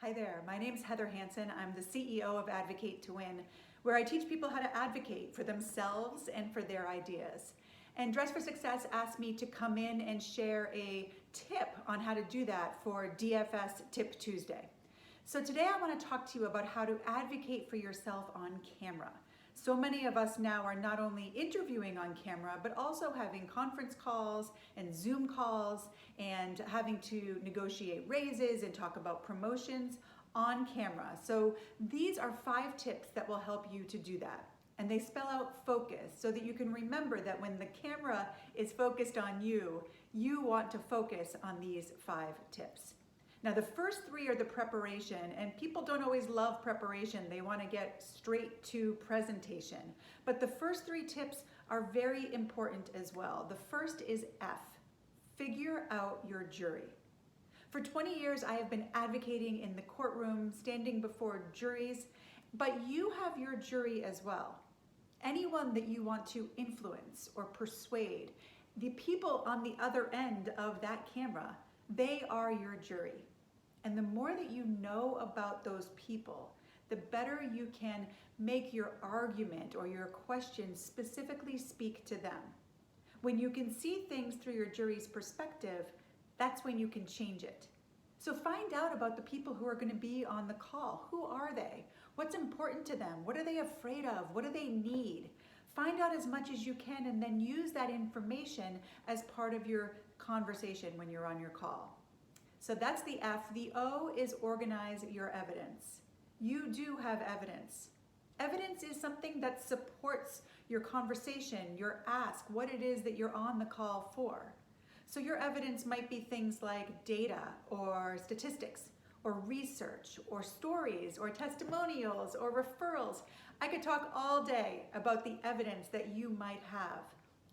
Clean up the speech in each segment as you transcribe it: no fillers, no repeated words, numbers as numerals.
Hi there, my name's Heather Hansen. I'm the CEO of Advocate to Win, where I teach people how to advocate for themselves and for their ideas. And Dress for Success asked me to come in and share a tip on how to do that for DFS Tip Tuesday. So today I want to talk to you about how to advocate for yourself on camera. So many of us now are not only interviewing on camera, but also having conference calls and Zoom calls and having to negotiate raises and talk about promotions on camera. So these are 5 tips that will help you to do that. And they spell out focus so that you can remember that when the camera is focused on you, you want to focus on these 5 tips. Now the first 3 are the preparation, and people don't always love preparation. They want to get straight to presentation. But the first 3 tips are very important as well. The first is F, figure out your jury. For 20 years, I have been advocating in the courtroom, standing before juries, but you have your jury as well. Anyone that you want to influence or persuade, the people on the other end of that camera, they are your jury. And the more that you know about those people, the better you can make your argument or your question specifically speak to them. When you can see things through your jury's perspective, that's when you can change it. So find out about the people who are going to be on the call. Who are they? What's important to them? What are they afraid of? What do they need? Find out as much as you can and then use that information as part of your conversation when you're on your call. So that's the F. The O is organize your evidence. You do have evidence. Evidence is something that supports your conversation, your ask, what it is that you're on the call for. So your evidence might be things like data or statistics or research or stories or testimonials or referrals. I could talk all day about the evidence that you might have,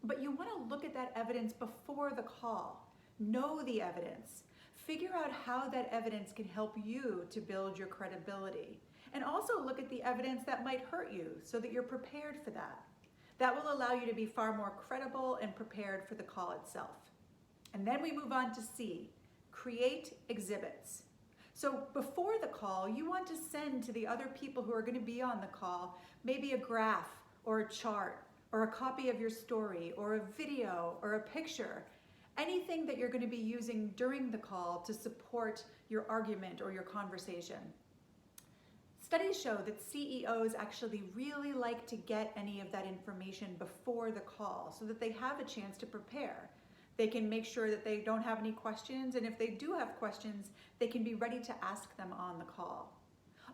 but you want to look at that evidence before the call. Know the evidence. Figure out how that evidence can help you to build your credibility. And also look at the evidence that might hurt you so that you're prepared for that. That will allow you to be far more credible and prepared for the call itself. And then we move on to C, create exhibits. So before the call, you want to send to the other people who are going to be on the call maybe a graph or a chart or a copy of your story or a video or a picture. Anything that you're going to be using during the call to support your argument or your conversation. Studies show that CEOs actually really like to get any of that information before the call so that they have a chance to prepare. They can make sure that they don't have any questions, and if they do have questions, they can be ready to ask them on the call.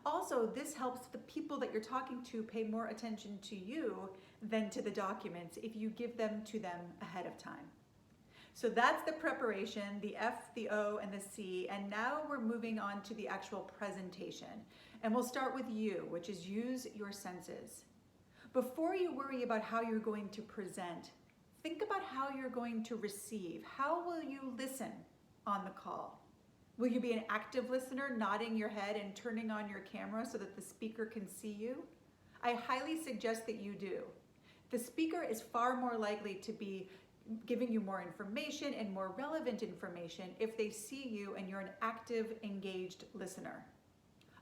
Also, this helps the people that you're talking to pay more attention to you than to the documents if you give them to them ahead of time. So that's the preparation, the F, the O, and the C, and now we're moving on to the actual presentation. And we'll start with U, which is use your senses. Before you worry about how you're going to present, think about how you're going to receive. How will you listen on the call? Will you be an active listener, nodding your head and turning on your camera so that the speaker can see you? I highly suggest that you do. The speaker is far more likely to be giving you more information and more relevant information if they see you and you're an active, engaged listener.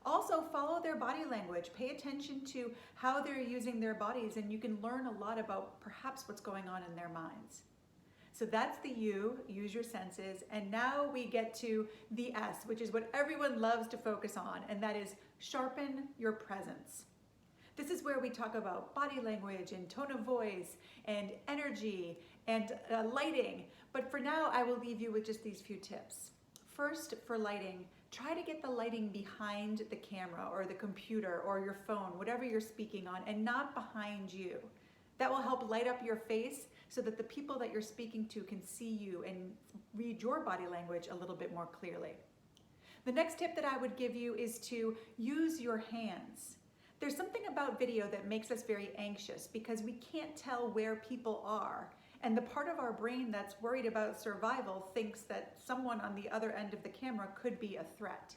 Also, follow their body language. Pay attention to how they're using their bodies, and you can learn a lot about perhaps what's going on in their minds. So that's the U, use your senses, and now we get to the S, which is what everyone loves to focus on, and that is sharpen your presence. This is where we talk about body language and tone of voice and energy and lighting. But for now, I will leave you with just these few tips. First, for lighting, try to get the lighting behind the camera or the computer or your phone, whatever you're speaking on, and not behind you. That will help light up your face so that the people that you're speaking to can see you and read your body language a little bit more clearly. The next tip that I would give you is to use your hands. There's something about video that makes us very anxious because we can't tell where people are. And the part of our brain that's worried about survival thinks that someone on the other end of the camera could be a threat.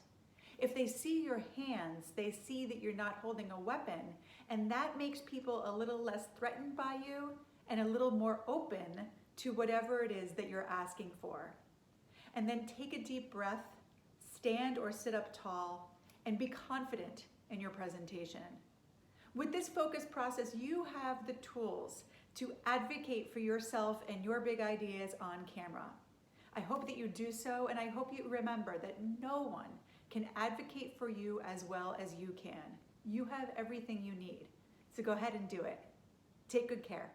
If they see your hands, they see that you're not holding a weapon, and that makes people a little less threatened by you and a little more open to whatever it is that you're asking for. And then take a deep breath, stand or sit up tall, and be confident in your presentation. With this focus process, you have the tools to advocate for yourself and your big ideas on camera. I hope that you do so, and I hope you remember that no one can advocate for you as well as you can. You have everything you need. So go ahead and do it. Take good care.